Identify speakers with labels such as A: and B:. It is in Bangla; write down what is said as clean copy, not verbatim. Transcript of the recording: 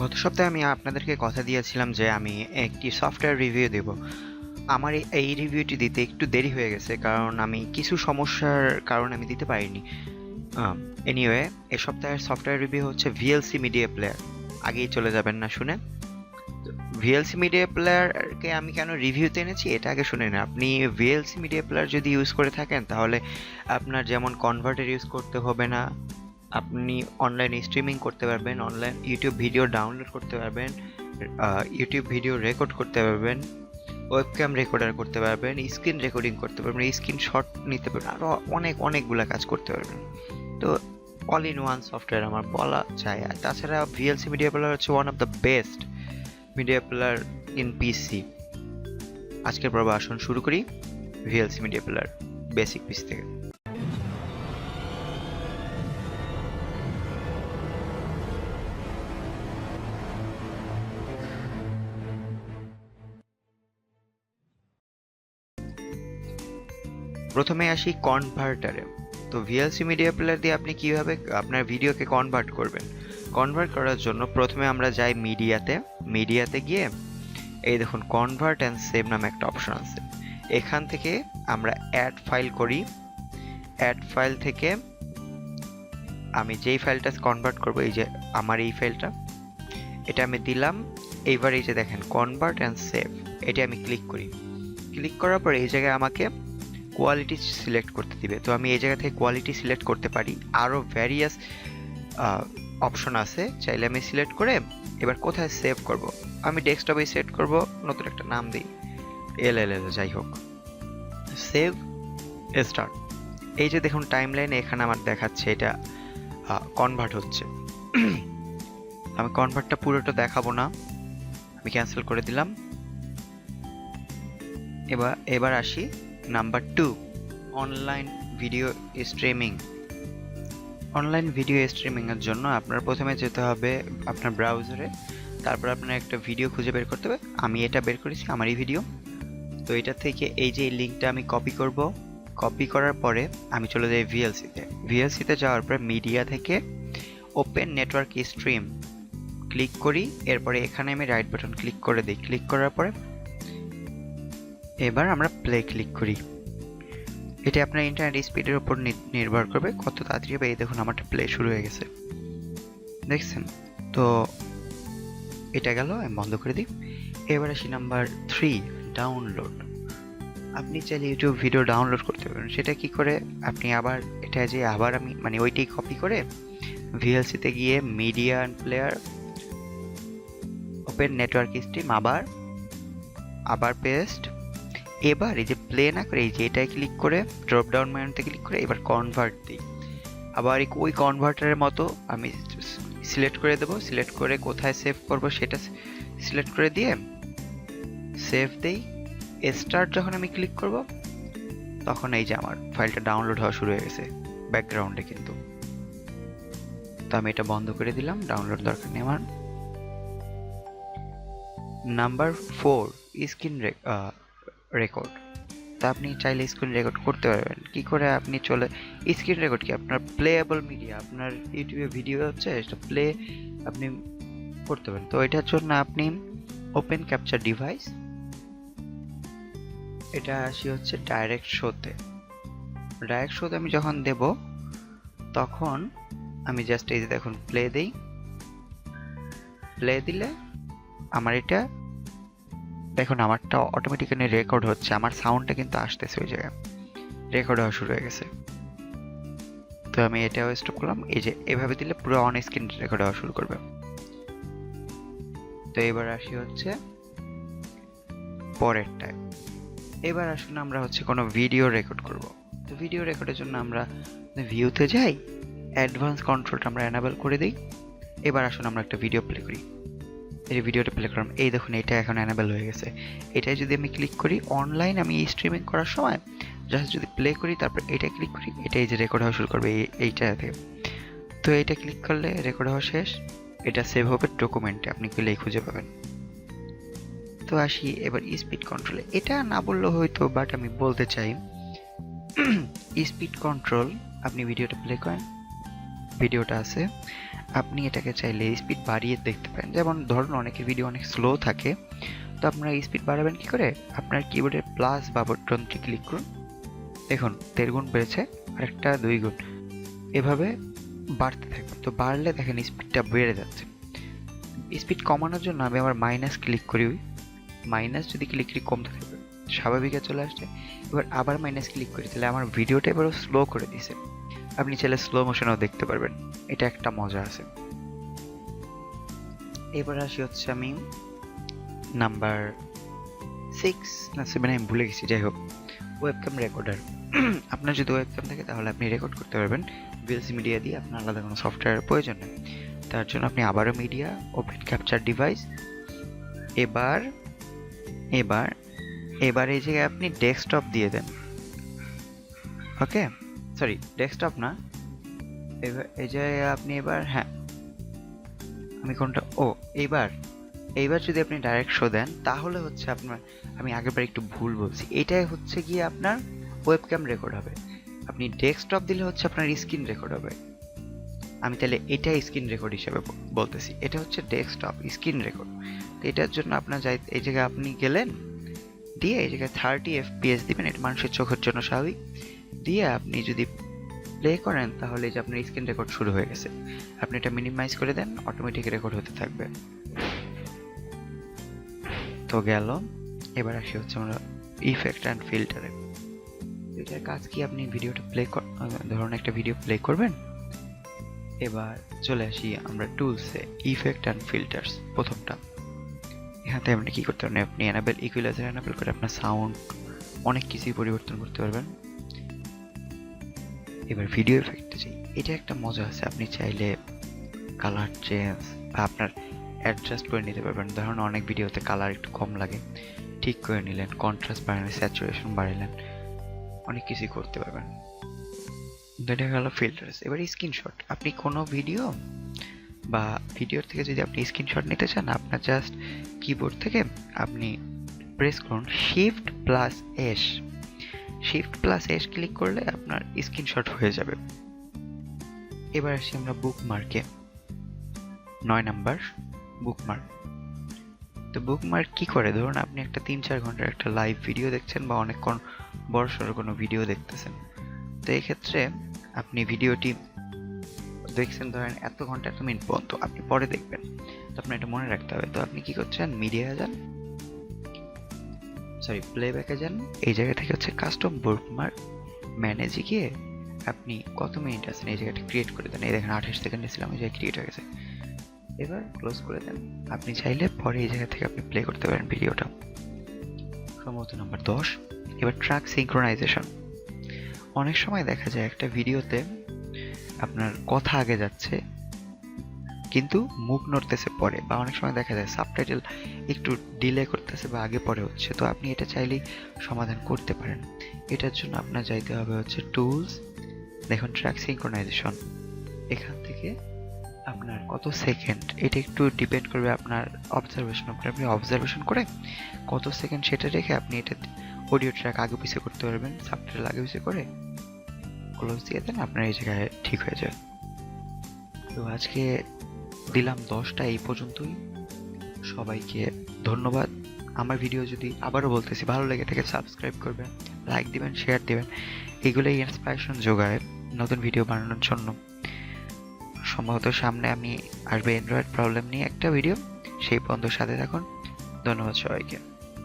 A: গত সপ্তাহে আমি আপনাদেরকে কথা দিয়েছিলাম যে আমি একটি সফটওয়্যার রিভিউ দেব। আমার এই রিভিউটি দিতে একটু দেরি হয়ে গেছে, কারণ আমি কিছু সমস্যার কারণে আমি দিতে পারিনি। এনিওয়ে, এই সপ্তাহের সফটওয়্যার রিভিউ হচ্ছে ভিএলসি মিডিয়া প্লেয়ার। আগেই চলে যাবেন না শুনে। ভিএলসি মিডিয়া প্লেয়ারকে আমি কেন রিভিউতে এনেছি এটা আগে শুনে নিন। আপনি ভিএলসি মিডিয়া প্লেয়ার যদি ইউজ করে থাকেন, তাহলে আপনার যেমন কনভার্টার ইউজ করতে হবে না, আপনি অনলাইনে স্ট্রিমিং করতে পারবেন, অনলাইন ইউটিউব ভিডিও ডাউনলোড করতে পারবেন, ইউটিউব ভিডিও রেকর্ড করতে পারবেন, ওয়েবক্যাম রেকর্ডার করতে পারবেন, স্ক্রিন রেকর্ডিং করতে পারবেন, স্ক্রিন শট নিতে পারবেন, আরও অনেকগুলো কাজ করতে পারবেন। তো অল ইন ওয়ান সফটওয়্যার আমার বলা যায়। আর তাছাড়া ভিএলসি মিডিয়া প্লেয়ার হচ্ছে one of the best media player in PC. আজকের পর্ব আসুন শুরু করি VLC media player basic piece থেকে। প্রথমে আসি কনভার্টারে। তো ভিএলসি মিডিয়া প্লেয়ার দিয়ে আপনি কিভাবে আপনার ভিডিওকে কনভার্ট করবেন। কনভার্ট করার জন্য প্রথমে আমরা যাই মিডিয়াতে গিয়ে এই দেখুন কনভার্ট অ্যান্ড সেভ নামে একটা অপশন আছে। এখান থেকে আমরা অ্যাড ফাইল করি। অ্যাড ফাইল থেকে আমি যেই ফাইলটা কনভার্ট করব, এই যে আমার এই ফাইলটা, এটা আমি দিলাম। এইবার এই যে দেখেন কনভার্ট অ্যান্ড সেভ, এটা আমি ক্লিক করি। ক্লিক করার পর এই জায়গায় আমাকে কোয়ালিটি সিলেক্ট করতে দিবে। তো আমি এই জায়গা থেকে কোয়ালিটি সিলেক্ট করতে পারি। আরও ভ্যারিয়াস অপশন আছে, চাইলে আমি সিলেক্ট করে এবার কোথায় সেভ করব, আমি ডেস্কটপে সেট করব, নতুন একটা নাম দিই এলএলএল, যাই হোক, সেভ স্টার্ট। এই যে দেখুন টাইমলাইনে এখানে আমার দেখাচ্ছে এটা কনভার্ট হচ্ছে। আমি কনভার্টটা পুরোটা দেখাবো না, আমি ক্যান্সেল করে দিলাম। এবার আসি number 2, online video streaming. Online video স্ট্রিমিংয়ের জন্য আপনার প্রথমে যেতে হবে আপনার ব্রাউজারে। তারপর আপনার একটা ভিডিও খুঁজে বের করতে হবে। আমি এটা বের করেছি, আমারই ভিডিও। তো এটা থেকে এই যে লিঙ্কটা আমি কপি করব। কপি করার পরে আমি চলে যাই ভিএলসিতে যাওয়ার পরে মিডিয়া থেকে ওপেন নেটওয়ার্ক স্ট্রিম ক্লিক করি। এরপরে এখানে আমি রাইট বাটন ক্লিক করে দিই। ক্লিক করার পরে এবার আমরা প্লে ক্লিক করি। এটা আপনার ইন্টারনেট স্পিডের উপর নির্ভর করবে কত তাড়াতাড়ি হবে। এই দেখুন আমারটা প্লে শুরু হয়ে গেছে, দেখছেন? তো এটা গেল, আমি বন্ধ করে দিই। এবার আসি নাম্বার 3, ডাউনলোড। আপনি চাইলে ইউটিউব ভিডিও ডাউনলোড করতে পারেন। সেটা কি করে, আপনি আবার এটা যে আবার আমি মানে ওইটাই কপি করে ভিএলসিতে গিয়ে media and player, open network stream, আবার পেস্ট। এবার এই যে প্লে না করে এই যে এটাই ক্লিক করে ড্রপ ডাউন মেনুতে ক্লিক করে এবার কনভার্ট দিই। আবার ওই কনভার্টারের মতো আমি সিলেক্ট করে দেবো। সিলেক্ট করে কোথায় সেভ করব সেটা সিলেক্ট করে দিয়ে সেভ দেই। স্টার্ট যখন আমি ক্লিক করব তখন এই যে আমার ফাইলটা ডাউনলোড হওয়া শুরু হয়ে গেছে ব্যাকগ্রাউন্ডে কিন্তু। তো আমি এটা বন্ধ করে দিলাম, ডাউনলোড দরকার নেই আমার। Number 4, screen record. তা আপনি চাইলে স্ক্রিন রেকর্ড করতে পারবেন। কি করে আপনি স্ক্রিন রেকর্ড কি আপনার প্লেয়েবল মিডিয়া, আপনার ইউটিউবে ভিডিও হচ্ছে সেটা প্লে আপনি করতে পারেন। তো এটার জন্য আপনি ওপেন ক্যাপচার ডিভাইস, এটা আসি হচ্ছে ডাইরেক্ট শোতে আমি যখন দেব তখন আমি জাস্ট এই যে দেখুন প্লে দেই। প্লে দিলে আমার এটা দেখুন আমারটা অটোমেটিক্যালি রেকর্ড হচ্ছে, আমার সাউন্ডটা কিন্তু আসতেছে ওই জায়গায়, রেকর্ড হওয়া শুরু হয়ে গেছে। তো আমি এটাও স্টপ করলাম। এই যে এভাবে দিলে পুরো অন স্ক্রিন রেকর্ড হওয়া শুরু করবে। তো এবার আসি হচ্ছে পরেরটায়। এবার আসুন আমরা হচ্ছে কোনো ভিডিও রেকর্ড করব। তো ভিডিও রেকর্ডের জন্য আমরা ভিউতে যাই, অ্যাডভান্স কন্ট্রোলটা আমরা এনাবেল করে দিই। এবার আসুন আমরা একটা ভিডিও প্লে করি। এই ভিডিওটা প্লে করলাম, এই দেখুন এটা এখন এনাবেল হয়ে গেছে। এটাই যদি আমি ক্লিক করি অনলাইন আমি স্ট্রিমিং করার সময় জাস্ট যদি প্লে করি তারপর এটা ক্লিক করি, এটাই যে রেকর্ড হওয়া শুরু করবে এইটা থেকে। তো এইটা ক্লিক করলে রেকর্ড হওয়া শেষ। এটা সেভ হবে ডকুমেন্টে, আপনি গেলেই খুঁজে পাবেন। তো আসি এবার স্পিড কন্ট্রোলে। এটা না বললেও হয়তো, বাট আমি বলতে চাই স্পিড কন্ট্রোল। আপনি ভিডিওটা প্লে করেন, ভিডিওটা আছে, আপনি এটাকে চাইলে স্পিড বাড়িয়ে দেখতে পারেন। যেমন ধরুন অনেকের ভিডিও অনেক স্লো থাকে, তো আপনারা স্পিড বাড়াবেন কি করে? আপনার কিবোর্ডের প্লাস বা বাটনটি ক্লিক করুন, দেখুন 1.5 গুণ বেড়েছে, আর একটা 2 গুণ, এভাবে বাড়তে থাকবে। তো বাড়লে দেখেন স্পিডটা বেড়ে যাচ্ছে। স্পিড কমানোর জন্য আমি আবার মাইনাস ক্লিক করি, মাইনাস যদি ক্লিক করি কমতে থাকবে, স্বাভাবিকে চলে আসছে। এবার আবার মাইনাস ক্লিক করি, তাহলে আমার ভিডিওটা এবারও স্লো করে দিছে। আপনি চাইলে স্লো মোশনেও দেখতে পারবেন, এটা একটা মজা আছে। এবার আসি হচ্ছে আমি নাম্বার 6 না 7, আমি ভুলে গেছি, যাই হোক, ওয়েবক্যাম রেকর্ডার। আপনার যদি ওয়েবক্যাম থাকে তাহলে আপনি রেকর্ড করতে পারবেন ভিএলসি মিডিয়া দিয়ে, আপনার আলাদা কোনো সফটওয়্যারের প্রয়োজন নেই। তার জন্য আপনি আবারও মিডিয়া, ওপেন ক্যাপচার ডিভাইস, এবার এবার এবার এই জায়গায় আপনি ডেস্কটপ দিয়ে দেন। ওকে, সরি ডেস্কটপ না, এবার এই জায়গায় আপনি এবার, হ্যাঁ আমি কোনটা, ও এইবার যদি আপনি ডাইরেক্ট শো দেন তাহলে হচ্ছে আপনার, আমি আগেরবার একটু ভুল বলছি, এটাই হচ্ছে গিয়ে আপনার ওয়েবক্যাম রেকর্ড হবে। আপনি ডেস্কটপ দিলে হচ্ছে আপনার স্ক্রিন রেকর্ড হবে। আমি তাহলে এটা স্ক্রিন রেকর্ড হিসেবে বলতেছি, এটা হচ্ছে ডেস্কটপ স্ক্রিন রেকর্ড। তো এটার জন্য আপনার এই জায়গায় আপনি গেলেন, দিয়ে এই জায়গায় 30 FPS দিবেন, এটা মানুষের চোখের জন্য স্বাভাবিক। দিয়ে আপনি যদি প্লে করেন তাহলে যে আপনার স্ক্রিন রেকর্ড শুরু হয়ে গেছে। আপনি এটা মিনিমাইজ করে দেন, অটোমেটিক রেকর্ড হতে থাকবে। তো গেল। এবার আসি হচ্ছে আমরা ইফেক্ট অ্যান্ড ফিল্টারে। এটার কাজ কি, আপনি ভিডিওটা ধরুন একটা ভিডিও প্লে করবেন। এবার চলে আসি আমরা টুলসে, ইফেক্ট অ্যান্ড ফিল্টার্স, প্রথমটা। এখান থেকে আপনি কি করতে পারেন, আপনি এনাবেল ইকুয়ালাইজার এনাবেল করে আপনার সাউন্ড অনেক কিছুই পরিবর্তন করতে পারবেন। এবার ভিডিও এফেক্টে যাই, এটা একটা মজা আছে, আপনি চাইলে কালার চেঞ্জ বা আপনার অ্যাডজাস্ট করে নিতে পারবেন। ধরুন অনেক ভিডিওতে কালার একটু কম লাগে, ঠিক করে নিলেন, কন্ট্রাস্ট বাড়ালেন, স্যাচুরেশন বাড়ালেন, অনেক কিছুই করতে পারবেন। এটা গেল ফিল্টার্স। এবার স্ক্রিনশট, আপনি কোনো ভিডিও বা ভিডিওর থেকে যদি আপনি স্ক্রিনশট নিতে চান, আপনার জাস্ট কিবোর্ড থেকে আপনি প্রেস করুন শিফট+S, শিফট+S ক্লিক করলে আপনার স্ক্রিনশট হয়ে যাবে। এবার আসি আমরা বুকমার্কে, 9 নাম্বার বুকমার্ক। তো বুকমার্ক কি করে, ধরুন আপনি একটা 3-4 ঘন্টার একটা লাইভ ভিডিও দেখছেন বা অনেকক্ষণ বড়সড় কোনো ভিডিও দেখতেছেন। তো এই ক্ষেত্রে আপনি ভিডিওটি দেখছেন ধরেন এত ঘন্টা এত মিনিট পর্যন্ত, আপনি পরে দেখবেন, তো আপনার এটা মনে রাখতে হবে। তো আপনি কি করছেন, মিডিয়ায় যান, সরি প্লেব্যাকে যান, এই জায়গা থেকে হচ্ছে কাস্টম বুকমার্ক ম্যানেজে গিয়ে আপনি কত মিনিট আছেন এই জায়গাটা ক্রিয়েট করে দেন। এই দেখেন 28 সেকেন্ডে ছিলাম, এই জায়গায় ক্রিয়েট হয়ে গেছে। এবার ক্লোজ করে দেন। আপনি চাইলে পরে এই জায়গা থেকে আপনি প্লে করতে পারেন ভিডিওটা। সম্ভবত নাম্বার 10। এবার ট্র্যাক সিঙ্ক্রোনাইজেশন। অনেক সময় দেখা যায় একটা ভিডিওতে আপনার কথা আগে যাচ্ছে কিন্তু মুখ নড়তেছে পরে, বা অনেক সময় দেখা যায় সাবটাইটেল একটু ডিলে করতেছে বা আগে পরে হচ্ছে। তো আপনি এটা চাইলেই সমাধান করতে পারেন। এটার জন্য আপনার যাইতে হবে হচ্ছে টুলস, দেখুন ট্র্যাক সিঙ্ক্রোনাইজেশন। এখান থেকে আপনার কত সেকেন্ড, এটা একটু ডিপেন্ড করবে আপনার অবজারভেশন উপরে। আপনি অবজারভেশন করে কত সেকেন্ড সেটা রেখে আপনি এটা অডিও ট্র্যাক আগে পিছিয়ে করতে পারবেন। সাবটাইটেল আগে পিছিয়ে করে ক্লোজ দিয়ে দেন, আপনার এই জায়গায় ঠিক হয়ে যায়। তো আজকে দিলাম 10টা, এই পর্যন্তই। সবাইকে ধন্যবাদ। আমার ভিডিও যদি আবারও বলতেছি ভালো লেগে থাকে সাবস্ক্রাইব করবেন, লাইক দিবেন, শেয়ার দিবেন, এগুলোই ইন্সপিরেশন যোগায় নতুন ভিডিও বানানোর জন্য। সম্ভবত সামনে আমি আসবে অ্যান্ড্রয়েড প্রবলেম নিয়ে একটা ভিডিও, সেই পর্যন্ত সাথে থাকুন। ধন্যবাদ সবাইকে।